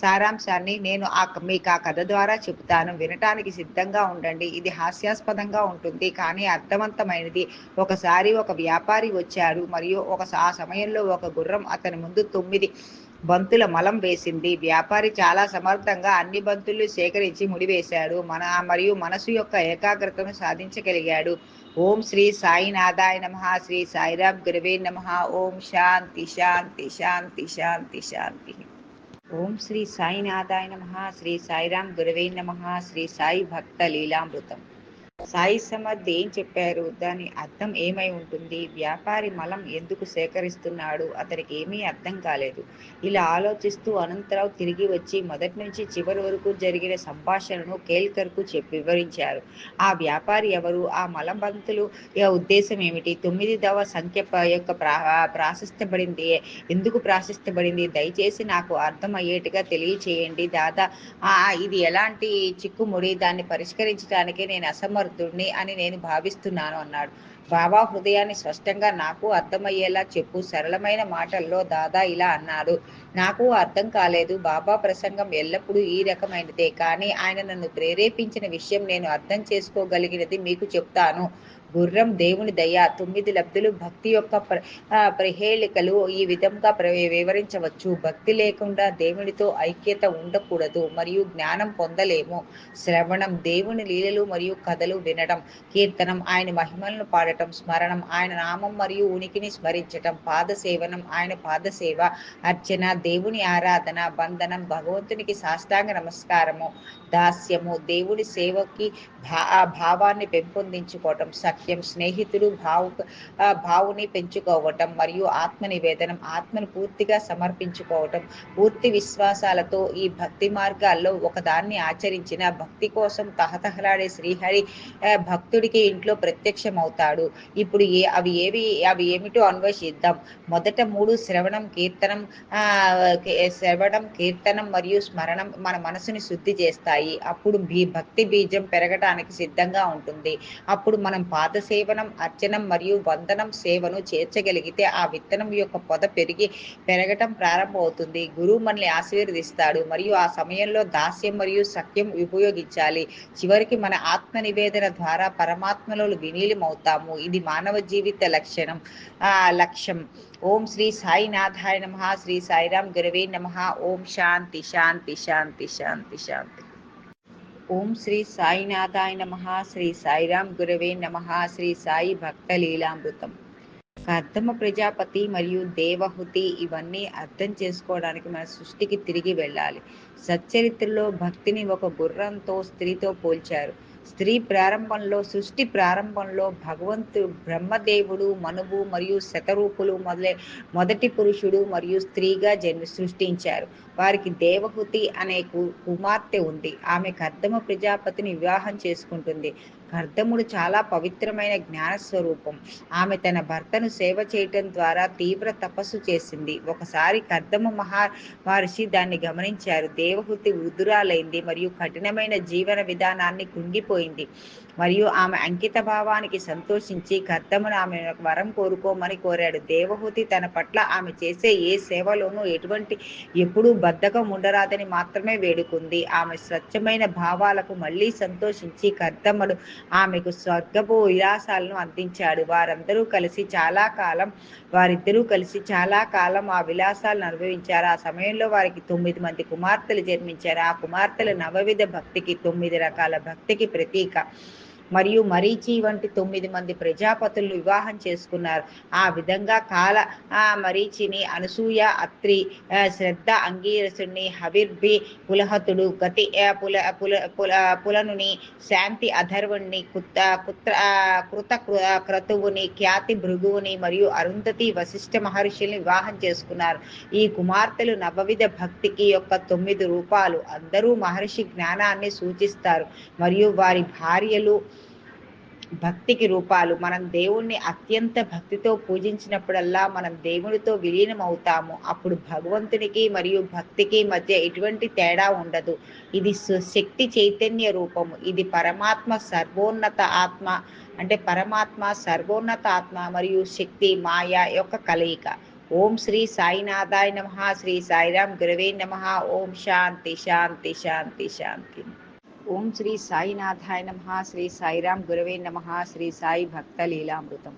A: సారాంశాన్ని నేను మీకు ఆ కథ ద్వారా చెబుతాను. వినటానికి సిద్ధంగా ఉండండి. ఇది హాస్యాస్పదంగా ఉంటుంది, కానీ అర్థవంతమైనది. ఒకసారి ఒక వ్యాపారి వచ్చాడు మరియు ఆ సమయంలో ఒక గుర్రం అతని ముందు 9 బంతుల మలం వేసింది. వ్యాపారి చాలా సమర్థంగా అన్ని బంతులు సేకరించి ముడివేశాడు. మరియు మనసు యొక్క ఏకాగ్రతను సాధించగలిగాడు. ఓం శ్రీ సాయినాథాయ నమః. శ్రీ సాయిరాం గురవే నమః. ఓం శాంతి శాంతి శాంతి శాంతి శాంతి. ఓం శ్రీ సాయినాథాయ నమః. శ్రీ సాయిరాం గురవే నమః. శ్రీ సాయి భక్త లీలామృతం. సాయి సమర్థ్ ఏం చెప్పారు? దాని అర్థం ఏమై ఉంటుంది? వ్యాపారి మలం ఎందుకు సేకరిస్తున్నాడు? అతనికి ఏమీ అర్థం కాలేదు. ఇలా ఆలోచిస్తూ అనంతరావు తిరిగి వచ్చి మొదటి నుంచి చివరి వరకు జరిగిన సంభాషణను కేల్కర్కు వివరించారు. ఆ వ్యాపారి ఎవరు? ఆ మలబంతులు ఉద్దేశం ఏమిటి? 9వ సంఖ్య యొక్క ప్రాశస్త్యపడింది ఎందుకు ప్రాశస్త్యపడింది? దయచేసి నాకు అర్థమయ్యేట్టుగా తెలియచేయండి దాదా. ఇది ఎలాంటి చిక్కుముడి? దాన్ని పరిష్కరించడానికి నేను అసమర్థుడిని అని నేను భావిస్తున్నాను అన్నాడు. బాబా హృదయాన్ని స్పష్టంగా నాకు అర్థమయ్యేలా చెప్పు. సరళమైన మాటల్లో దాదా ఇలా అన్నాడు. నాకు అర్థం కాలేదు. బాబా ప్రసంగం ఎల్లప్పుడూ ఈ రకమైనదే, కానీ ఆయన నన్ను ప్రేరేపించిన విషయం నేను అర్థం చేసుకోగలిగినది మీకు చెప్తాను. గుర్రం దేవుని దయ. 9 లబ్ధులు భక్తి యొక్క ప్రహేళికలు ఈ విధంగా వివరించవచ్చు. భక్తి లేకుండా దేవునితో ఐక్యత ఉండకూడదు మరియు జ్ఞానం పొందలేము. శ్రవణం దేవుని లీలలు మరియు కథలు వినడం. కీర్తనం ఆయన మహిమలను పాడటం. స్మరణం ఆయన నామం మరియు ఉనికిని స్మరించటం. పాదసేవనం ఆయన పాదసేవ. అర్చన దేవుని ఆరాధన. బంధనం భగవంతునికి సాష్టాంగ నమస్కారము. దాస్యము దేవుడి సేవకి భావాన్ని పెంపొందించుకోవటం. సత్యం స్నేహితుడు భావుని పెంచుకోవటం మరియు ఆత్మ నివేదనం ఆత్మను పూర్తిగా సమర్పించుకోవటం. పూర్తి విశ్వాసాలతో ఈ భక్తి మార్గాల్లో ఒకదాన్ని ఆచరించిన భక్తి కోసం తహతహలాడే శ్రీహరి భక్తుడికి ఇంట్లో ప్రత్యక్షమవుతాడు. ఇప్పుడు అవి ఏమిటో అన్వేషిద్దాం. మొదట 3 శ్రవణం కీర్తనం మరియు స్మరణం మన మనసుని శుద్ధి చేస్తాయి. అప్పుడు భక్తి బీజం పెరగటానికి సిద్ధంగా ఉంటుంది. అప్పుడు మనం పాదసేవనం, అర్చనం మరియు వందనం సేవను చేర్చగలిగితే ఆ విత్తనం యొక్క పొద పెరగటం ప్రారంభమవుతుంది. గురువు మనల్ని ఆశీర్వదిస్తాడు మరియు ఆ సమయంలో దాస్యం మరియు సత్యం ఉపయోగించాలి. చివరికి మన ఆత్మ నివేదన ద్వారా పరమాత్మలో విలీనమవుతాము. ఇది మానవ జీవిత లక్ష్యం. ఓం శ్రీ సాయినాథాయ నమః. శ్రీ సాయిరాం గురవే నమః. ఓం శాంతి శాంతి శాంతి శాంతి శాంతి. ఓం శ్రీ సాయినాథాయ నమః. శ్రీ సాయిరాం గురవే నమః. శ్రీ సాయి భక్త లీలామృతం. కర్దమ ప్రజాపతి మరియు దేవహుతి ఇవన్నీ అర్థం చేసుకోవడానికి మన సృష్టికి తిరిగి వెళ్ళాలి. సచ్చరిత్రలో భక్తిని ఒక గుర్రంతో స్త్రీతో పోల్చారు. సృష్టి ప్రారంభంలో బ్రహ్మదేవుడు, మనువు మరియు శతరూపులు మొదటి పురుషుడు మరియు స్త్రీగా సృష్టించారు. వారికి దేవహుతి అనే కుమార్తె ఉంది. ఆమె కర్దమ ప్రజాపతిని వివాహం చేసుకుంటుంది. కర్దముడు చాలా పవిత్రమైన జ్ఞాన స్వరూపం. ఆమె తన భర్తను సేవ చేయటం ద్వారా తీవ్ర తపస్సు చేసింది. ఒకసారి కర్దమ మహర్షి దాన్ని గమనించారు. దేవహుతి వృద్ధురాలైంది మరియు కఠినమైన జీవన విధానాన్ని కృంగిపోయింది. మరియు ఆమె అంకిత భావానికి సంతోషించి కర్దమును ఆమె వరం కోరుకోమని కోరాడు. దేవహుతి తన పట్ల ఆమె చేసే ఏ సేవలోనూ ఎప్పుడూ బద్ధకం ఉండరాదని మాత్రమే వేడుకుంది. ఆమె స్వచ్ఛమైన భావాలకు మళ్ళీ సంతోషించి కర్దముడు ఆమెకు స్వర్గపు విలాసాలను అందించాడు. వారిద్దరూ కలిసి చాలా కాలం ఆ విలాసాలను అనుభవించారు. ఆ సమయంలో వారికి 9 మంది కుమార్తెలు జన్మించారు. ఆ కుమార్తెలు నవవిధ భక్తికి 9 రకాల భక్తికి ప్రతీక. మరియు మరీచి వంటి 9 మంది ప్రజాపతులను వివాహం చేసుకున్నారు. ఆ విధంగా మరీచిని అనసూయ, అత్రి, శ్రద్ధ అంగీరసుని, హవిర్భి పులహతుడు, గతి పులనుని, శాంతి అధర్వుని, కృత క్రతువుని, ఖ్యాతి భృగువుని మరియు అరుంధతి వశిష్ఠ మహర్షుల్ని వివాహం చేసుకున్నారు. ఈ కుమార్తెలు నవవిధ భక్తికి యొక్క 9 రూపాలు. అందరూ మహర్షి జ్ఞానాన్ని సూచిస్తారు మరియు వారి భార్యలు భక్తికి రూపాలు. మనం దేవుణ్ణి అత్యంత భక్తితో పూజించినప్పుడల్లా మనం దేవునితో విలీనం అవుతాము. అప్పుడు భగవంతునికి మరియు భక్తికి మధ్య ఎటువంటి తేడా ఉండదు. ఇది శక్తి చైతన్య రూపము. ఇది పరమాత్మ సర్వోన్నత ఆత్మ అంటే పరమాత్మ, సర్వోన్నత ఆత్మ మరియు శక్తి, మాయ యొక్క కలయిక. ఓం శ్రీ సాయినాథాయ నమః. శ్రీ సాయిరాం గురవే నమః. ఓం శాంతి శాంతి శాంతి శాంతి. ఓం శ్రీ సాయినాథాయ నమః. శ్రీ సాయిరాం గురవే నమః. శ్రీ సాయి భక్త లీలామృతం.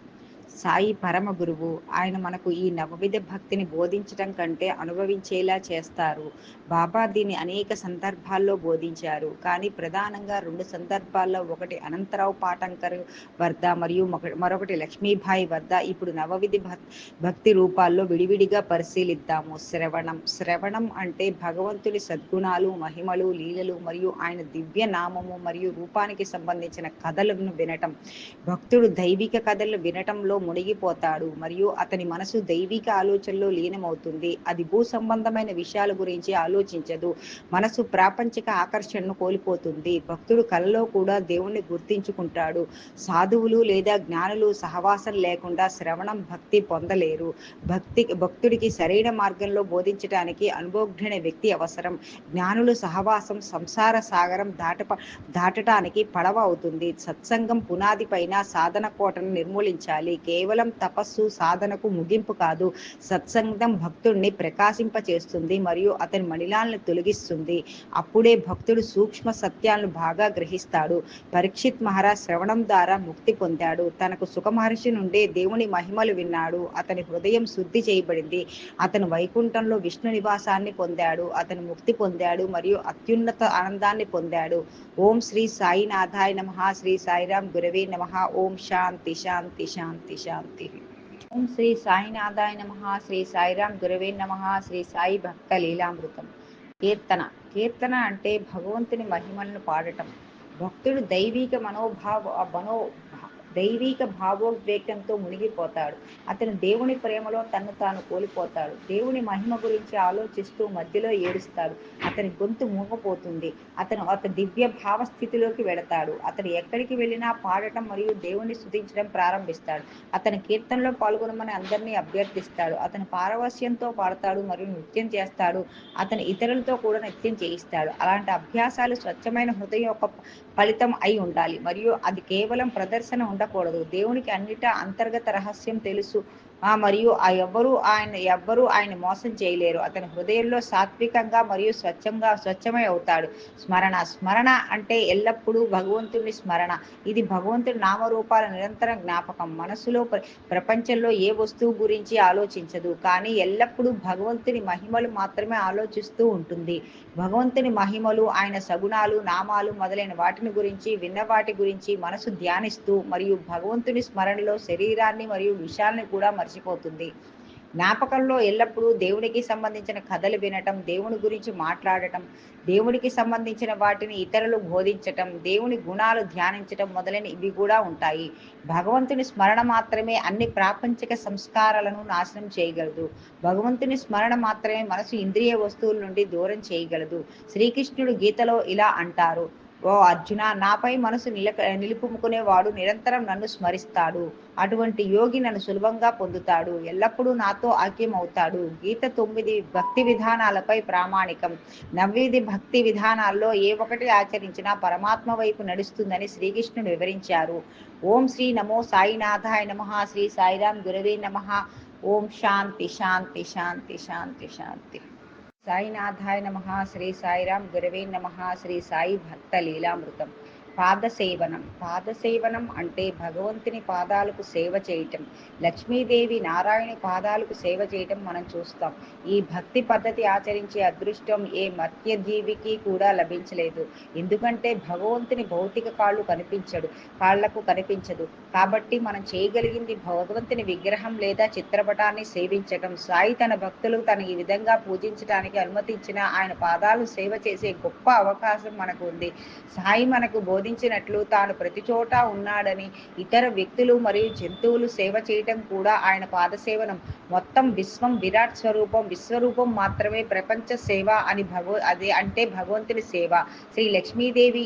A: సాయి పరమ గురువు. ఆయన మనకు ఈ నవవిధ భక్తిని బోధించటం కంటే అనుభవించేలా చేస్తారు. బాబా దీన్ని అనేక సందర్భాల్లో బోధించారు. కానీ ప్రధానంగా 2 సందర్భాల్లో, ఒకటి అనంతరావు పాటంకర్ వద్ద మరియు మరొకటి లక్ష్మీబాయి వద్ద ఇప్పుడు నవవిధి భక్తి రూపాల్లో విడివిడిగా పరిశీలిద్దాము. శ్రవణం అంటే భగవంతుని సద్గుణాలు, మహిమలు, లీలలు మరియు ఆయన దివ్య నామము మరియు రూపానికి సంబంధించిన కథలను వినటం. భక్తుడు దైవిక కథలను వినటంలో మునిగిపోతాడు మరియు అతని మనసు దైవిక ఆలోచనలో లీనమవుతుంది. అది భూ సంబంధమైన విషయాల గురించి ఆలోచించదు. మనసు ప్రాపంచిక ఆకర్షణను కోల్పోతుంది. భక్తుడు కలలో కూడా దేవుణ్ణి గుర్తించుకుంటాడు. సాధువులు లేదా జ్ఞానులు సహవాసం లేకుండా శ్రవణం భక్తి పొందలేరు. భక్తుడికి సరైన మార్గంలో బోధించడానికి అనుభవజ్ఞ వ్యక్తి అవసరం. జ్ఞానుల సహవాసం సంసార సాగరం దాటటానికి పడవ అవుతుంది. సత్సంగం పునాది పైన సాధన కోటను నిర్మూలించాలి. కేవలం తపస్సు సాధనకు ముగింపు కాదు. సత్సంగం భక్తుడిని ప్రకాశింపచేస్తుంది మరియు అతని మలినాలను తొలగిస్తుంది. అప్పుడే భక్తుడు సూక్ష్మ సత్యాలను బాగా గ్రహిస్తాడు. పరీక్షిత్ మహారాజ్ శ్రవణం ద్వారా ముక్తి పొందాడు. తనకు సుఖమహర్షి నుండే దేవుని మహిమలు విన్నాడు. అతని హృదయం శుద్ధి చేయబడింది. అతను వైకుంఠంలో విష్ణు నివాసాన్ని పొందాడు. అతను ముక్తి పొందాడు మరియు అత్యున్నత ఆనందాన్ని పొందాడు. ఓం శ్రీ సాయినాథాయ నమః. శ్రీ సాయిరాం గురవే నమః. ఓం శాంతి శాంతి శాంతి శాంతి. ఓం శ్రీ సాయినాథాయ నమః. శ్రీ సాయిరాం గురవే నమః. శ్రీ సాయి భక్త లీలామృతం. కీర్తన అంటే భగవంతుని మహిమలను పాడటం. భక్తుడు దైవిక భావోద్వేగంతో మునిగిపోతాడు. అతను దేవుని ప్రేమలో తన్ను తాను కోల్పోతాడు. దేవుని మహిమ గురించి ఆలోచిస్తూ మధ్యలో ఏడుస్తాడు. అతని గొంతు మూగపోతుంది. అతను దివ్య భావస్థితిలోకి వెళతాడు. అతను ఎక్కడికి వెళ్ళినా పాడటం మరియు దేవుణ్ణి స్తుతించడం ప్రారంభిస్తాడు. అతని కీర్తనలో పాల్గొనమని అందరినీ అభ్యర్థిస్తాడు. అతను పారవస్యంతో పాడతాడు మరియు నృత్యం చేస్తాడు. అతను ఇతరులతో కూడా నృత్యం చేయిస్తాడు. అలాంటి అభ్యాసాలు స్వచ్ఛమైన హృదయం యొక్క ఫలితం అయి ఉండాలి మరియు అది కేవలం ప్రదర్శన ఉండకూడదు. దేవునికి అన్నిటా అంతర్గత రహస్యం తెలుసు మరియు ఎవ్వరూ ఆయన మోసం చేయలేరు. అతని హృదయంలో సాత్వికంగా మరియు స్వచ్ఛమై అవుతాడు. స్మరణ అంటే ఎల్లప్పుడూ భగవంతుని స్మరణ. ఇది భగవంతుని నామరూపాల నిరంతర జ్ఞాపకం. మనసులో ప్రపంచంలో ఏ వస్తువు గురించి ఆలోచించదు, కానీ ఎల్లప్పుడూ భగవంతుని మహిమలు మాత్రమే ఆలోచిస్తూ ఉంటుంది. భగవంతుని మహిమలు, ఆయన సగుణాలు, నామాలు మొదలైన వాటిని గురించి, విన్న వాటి గురించి మనసు ధ్యానిస్తూ మరియు భగవంతుని స్మరణలో శరీరాన్ని మరియు విషయాల్ని కూడా మర్చిపోతుంది. జ్ఞాపకంలో ఎల్లప్పుడూ దేవునికి సంబంధించిన కథలు వినటం, దేవుని గురించి మాట్లాడటం, దేవునికి సంబంధించిన వాటిని ఇతరులు బోధించటం, దేవుని గుణాలు ధ్యానించటం మొదలైన ఇవి కూడా ఉంటాయి. భగవంతుని స్మరణ మాత్రమే అన్ని ప్రాపంచిక సంస్కారాలను నాశనం చేయగలదు. భగవంతుని స్మరణ మాత్రమే మనసు ఇంద్రియ వస్తువుల నుండి దూరం చేయగలదు. శ్రీకృష్ణుడు గీతలో ఇలా అంటారు: ఓ అర్జున, నాపై మనసు నిలుపుకునేవాడు నిరంతరం నన్ను స్మరిస్తాడు. అటువంటి యోగి నన్ను సులభంగా పొందుతాడు, ఎల్లప్పుడూ నాతో ఐక్యమవుతాడు. గీత 9 భక్తి విధానాలపై ప్రామాణికం. నవవిధి భక్తి విధానాల్లో ఏ ఒక్కటి ఆచరించినా పరమాత్మ వైపు నడుస్తుందని శ్రీకృష్ణుడు వివరించారు. ఓం శ్రీ నమో సాయినాథాయ నమః. శ్రీ సాయిరాం గురవే నమః. ఓం శాంతి శాంతి శాంతి శాంతి శాంతి. సాయినాథాయ నమః. శ్రీ సాయిరాం గురవే నమః. శ్రీ సాయి భక్త లీలామృతం. పాదసేవనం అంటే భగవంతుని పాదాలకు సేవ చేయటం. లక్ష్మీదేవి నారాయణ పాదాలకు సేవ చేయటం మనం చూస్తాం. ఈ భక్తి పద్ధతి ఆచరించే అదృష్టం ఏ మర్త్యజీవికి కూడా లభించలేదు. ఎందుకంటే భగవంతుని భౌతిక కాళ్లకు కనిపించదు. కాబట్టి మనం చేయగలిగింది భగవంతుని విగ్రహం లేదా చిత్రపటాన్ని సేవించటం. సాయి తన భక్తులకు తను ఈ విధంగా పూజించడానికి అనుమతించిన ఆయన పాదాలు సేవ చేసే గొప్ప అవకాశం మనకు ఉంది. సాయి మనకు బోధించినట్లు తాను ప్రతి చోట ఉన్నాడని, ఇతర వ్యక్తులు మరియు జంతువులు సేవ చేయటం కూడా ఆయన పాదసేవనం. మొత్తం విశ్వం విరాట్ విశ్వరూపం మాత్రమే ప్రపంచ సేవ అని అంటే భగవంతుని సేవ. శ్రీ లక్ష్మీదేవి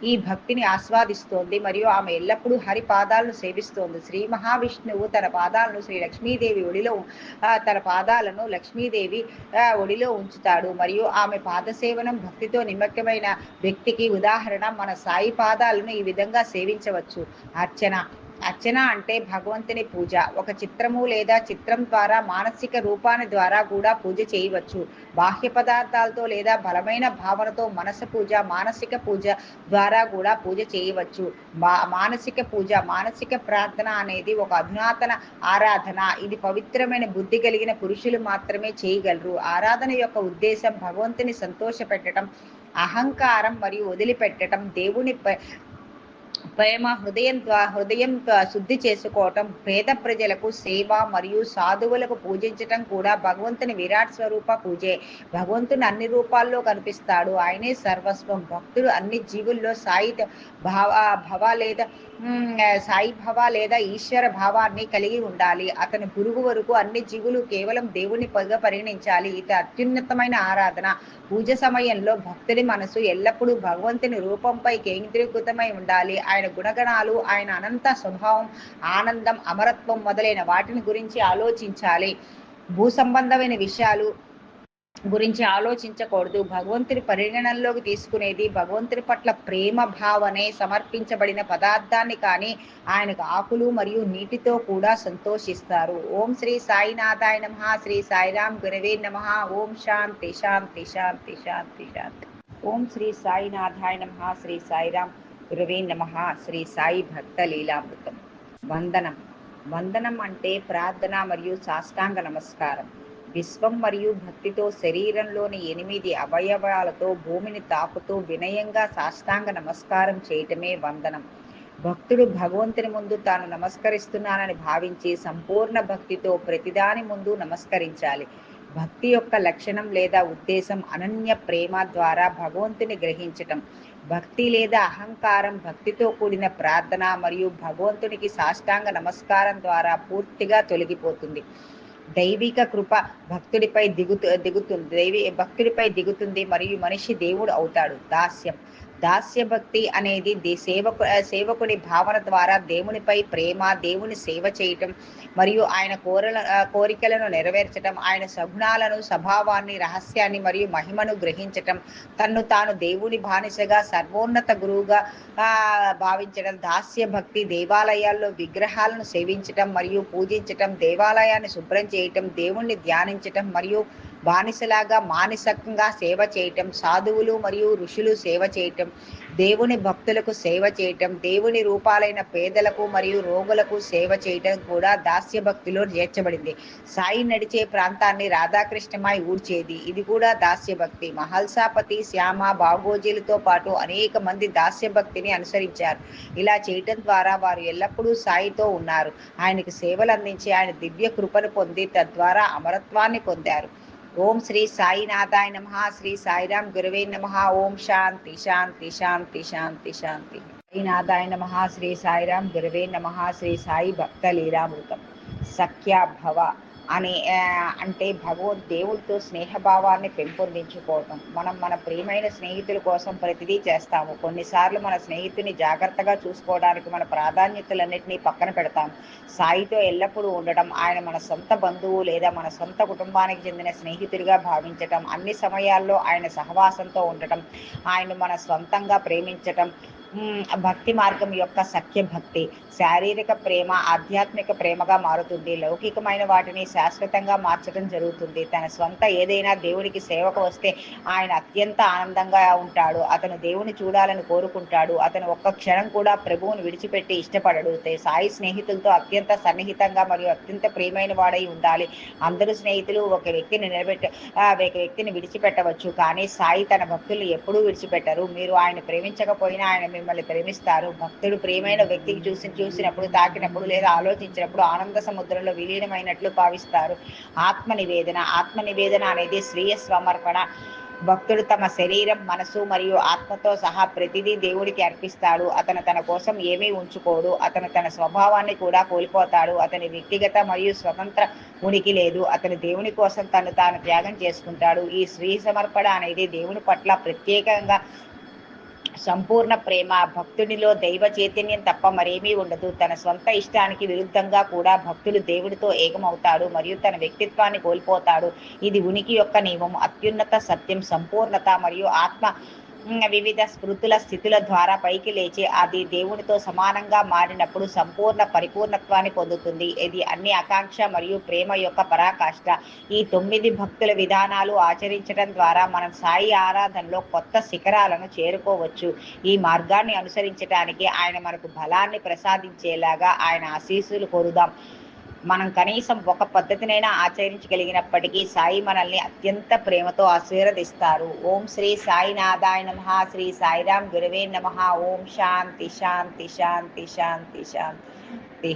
A: ఈ భక్తిని ఆస్వాదిస్తోంది మరియు ఆమె ఎల్లప్పుడూ హరి పాదాలను సేవిస్తోంది. శ్రీ మహావిష్ణువు తన పాదాలను లక్ష్మీదేవి ఒడిలో ఉంచుతాడు మరియు ఆమె పాదసేవనం భక్తితో నిమగ్నమైన వ్యక్తికి ఉదాహరణ మన సాయి పాదాలను ఈ విధంగా సేవించవచ్చు. అర్చన అర్చన అంటే భగవంతుని పూజ. ఒక చిత్రము లేదా చిత్రం ద్వారా మానసిక రూపాన్ని ద్వారా కూడా పూజ చేయవచ్చు. బాహ్య పదార్థాలతో లేదా బలమైన భావనతో మనసు పూజ, మానసిక పూజ ద్వారా కూడా పూజ చేయవచ్చు. మానసిక పూజ, మానసిక ప్రార్థన అనేది ఒక అధునాతన ఆరాధన. ఇది పవిత్రమైన బుద్ధి కలిగిన పురుషులు మాత్రమే చేయగలరు. ఆరాధన యొక్క ఉద్దేశం భగవంతుని సంతోషపెట్టడం, అహంకారం మరియు వదిలిపెట్టడం, దేవుని ప్రేమ హృదయం శుద్ధి చేసుకోవటం, పేద ప్రజలకు సేవ మరియు సాధువులకు పూజించటం కూడా భగవంతుని విరాట్ స్వరూప పూజే. భగవంతుని అన్ని రూపాల్లో కనిపిస్తాడు. ఆయనే సర్వస్వం. భక్తుడు అన్ని జీవుల్లో సాయి భవ లేదా ఈశ్వర భావాన్ని కలిగి ఉండాలి. అతని గురువు వరకు అన్ని జీవులు కేవలం దేవుని పైగా పరిగణించాలి. ఇది అత్యున్నతమైన ఆరాధన. పూజ సమయంలో భక్తుడి మనసు ఎల్లప్పుడూ భగవంతుని రూపంపై కేంద్రీకృతమై ఉండాలి. ఆయన గుణగణాలు, ఆయన అనంత స్వభావం, ఆనందం, అమరత్వం మొదలైన వాటిని గురించి ఆలోచించాలి. భూ సంబంధమైన విషయాలు గురించి ఆలోచించకూడదు. భగవంతుని పరిగణనలోకి తీసుకునేది భగవంతుని పట్ల ప్రేమ భావనే. సమర్పించబడిన పదార్థాన్ని కానీ ఆయనకు ఆకులు మరియు నీటితో కూడా సంతోషిస్తారు. ఓం శ్రీ సాయినాథాయ నమః. శ్రీ సాయిరాం గురవే నమః. ఓం శాంతి శాంతి శాంతి శాంతి శాంతి. ఓం శ్రీ సాయినాథాయ నమః. శ్రీ సాయిరాం గురవే నమః. శ్రీ సాయి భక్త లీలామృతం. వందనం. వందనం అంటే ప్రార్థన మరియు సాష్టాంగ నమస్కారం. విశ్వం మరియు భక్తితో శరీరంలోని 8 అవయవాలతో భూమిని తాకుతూ వినయంగా సాష్టాంగ నమస్కారం చేయటమే వందనం. భక్తుడు భగవంతుని ముందు తాను నమస్కరిస్తున్నానని భావించి సంపూర్ణ భక్తితో ప్రతిదాని ముందు నమస్కరించాలి. భక్తి యొక్క లక్షణం లేదా ఉద్దేశం అనన్య ప్రేమ ద్వారా భగవంతుని గ్రహించటం. భక్తి లేదా అహంకారం భక్తితో కూడిన ప్రార్థన మరియు భగవంతునికి సాష్టాంగ నమస్కారం ద్వారా పూర్తిగా తొలగిపోతుంది. దైవిక కృప భక్తుడిపై దిగుతుంది మరియు మనిషి దేవుడు అవుతాడు. దాస్య భక్తి అనేది సేవకుడి భావన ద్వారా దేవునిపై ప్రేమ, దేవుని సేవ చేయటం మరియు ఆయన కోరికలను నెరవేర్చటం, ఆయన సగుణాలను, స్వభావాన్ని, రహస్యాన్ని మరియు మహిమను గ్రహించటం, తన్ను తాను దేవుని బానిసగా సర్వోన్నత గురువుగా భావించడం. దాస్య భక్తి దేవాలయాల్లో విగ్రహాలను సేవించటం మరియు పూజించటం, దేవాలయాన్ని శుభ్రం చేయటం, దేవుణ్ణి ధ్యానించటం మరియు బానిసలాగా మానసికంగా సేవ చేయటం, సాధువులు మరియు ఋషులు సేవ చేయటం, దేవుని భక్తులకు సేవ చేయటం, దేవుని రూపాలైన పేదలకు మరియు రోగులకు సేవ చేయటం కూడా దాస్య భక్తిలో చేర్చబడింది. సాయి నడిచే ప్రాంతాన్ని రాధాకృష్ణమై ఊడ్చేది, ఇది కూడా దాస్య భక్తి. మహల్సాపతి, శ్యామ, బాగోజీలతో పాటు అనేక మంది దాస్య భక్తిని అనుసరించారు. ఇలా చేయటం ద్వారా వారు ఎల్లప్పుడూ సాయితో ఉన్నారు. ఆయనకు సేవలు అందించి ఆయన దివ్య కృపను పొంది తద్వారా అమరత్వాన్ని పొందారు. ఓం శ్రీ సాయినాథాయ నమః. శ్రీ సాయిరాం గురవే నమః. ఓం శాంతి శాంతి శాంతి శాంతి శాంతి. సాయినాథాయ నమః. శ్రీ సాయిరాం గురవే నమః. శ్రీ సాయి భక్త లీలామృతం. సఖ్యాభవ అంటే దేవుడితో స్నేహభావాన్ని పెంపొందించుకోవటం. మనం మన ప్రియమైన స్నేహితుల కోసం ప్రతిదీ చేస్తాము. కొన్నిసార్లు మన స్నేహితుని జాగ్రత్తగా చూసుకోవడానికి మన ప్రాధాన్యతలన్నింటినీ పక్కన పెడతాము. సాయితో ఎల్లప్పుడూ ఉండడం, ఆయన మన సొంత బంధువు లేదా మన సొంత కుటుంబానికి చెందిన స్నేహితుడిగా భావించటం, అన్ని సమయాల్లో ఆయన సహవాసంతో ఉండటం, ఆయన మన సొంతంగా ప్రేమించటం భక్తి మార్గం యొక్క సఖ్య భక్తి. శారీరక ప్రేమ ఆధ్యాత్మిక ప్రేమగా మారుతుంది. లౌకికమైన వాటిని శాశ్వతంగా మార్చడం జరుగుతుంది. తన స్వంత ఏదైనా దేవుడికి సేవకు వస్తే ఆయన అత్యంత ఆనందంగా ఉంటాడు. అతను దేవుని చూడాలని కోరుకుంటాడు. అతను ఒక్క క్షణం కూడా ప్రభువుని విడిచిపెట్టి ఇష్టపడడు. సాయి స్నేహితులతో అత్యంత సన్నిహితంగా మరియు అత్యంత ప్రియమైన వాడై ఉండాలి. అందరూ స్నేహితులు ఒక వ్యక్తిని విడిచిపెట్టవచ్చు, కానీ సాయి తన భక్తులు ఎప్పుడూ విడిచిపెట్టరు. మీరు ఆయన ప్రేమించకపోయినా ఆయన మిమ్మల్ని ప్రేమిస్తారు. భక్తుడు ప్రియమైన వ్యక్తికి చూసినప్పుడు, తాకినప్పుడు లేదా ఆలోచించినప్పుడు ఆనంద సముద్రంలో విలీనమైనట్లు భావిస్తారు. ఆత్మ నివేదన అనేది స్వీయ సమర్పణ. భక్తుడు తమ శరీరం, మనసు మరియు ఆత్మతో సహా ప్రతిదీ దేవుడికి అర్పిస్తాడు. అతను తన కోసం ఏమీ ఉంచుకోడు. అతను తన స్వభావాన్ని కూడా కోల్పోతాడు. అతని వ్యక్తిగత మరియు స్వతంత్ర ఉనికి లేదు. అతను దేవుని కోసం తాను త్యాగం చేసుకుంటాడు. ఈ స్వీయ సమర్పణ అనేది దేవుని పట్ల ప్రత్యేకంగా సంపూర్ణ ప్రేమ. భక్తుడిలో దైవ చైతన్యం తప్ప మరేమీ ఉండదు. తన స్వంత ఇష్టానికి విరుద్ధంగా కూడా భక్తుడు దేవుడితో ఏకమవుతాడు మరియు తన వ్యక్తిత్వాన్ని కోల్పోతాడు. ఇది ఉనికి యొక్క నియమం. అత్యున్నత సత్యం, సంపూర్ణత మరియు ఆత్మ వివిధ స్మృతుల స్థితుల ద్వారా పైకి లేచి అది దేవునితో సమానంగా మారినప్పుడు సంపూర్ణ పరిపూర్ణత్వాన్ని పొందుతుంది. ఇది అన్ని ఆకాంక్ష మరియు ప్రేమ యొక్క పరాకాష్ట. ఈ 9 భక్తుల విధానాలు ఆచరించడం ద్వారా మనం సాయి ఆరాధనలో కొత్త శిఖరాలను చేరుకోవచ్చు. ఈ మార్గాన్ని అనుసరించటానికి ఆయన మనకు బలాన్ని ప్రసాదించేలాగా ఆయన ఆశీస్సులు కోరుదాం. మనం కనీసం ఒక పద్ధతినైనా ఆచరించగలిగినప్పటికీ సాయి మనల్ని అత్యంత ప్రేమతో ఆశీర్వదిస్తారు. ఓం శ్రీ సాయినాథాయ నమః. శ్రీ సాయిరాం గురవే నమః. ఓం శాంతి శాంతి శాంతి శాంతి శాంతి.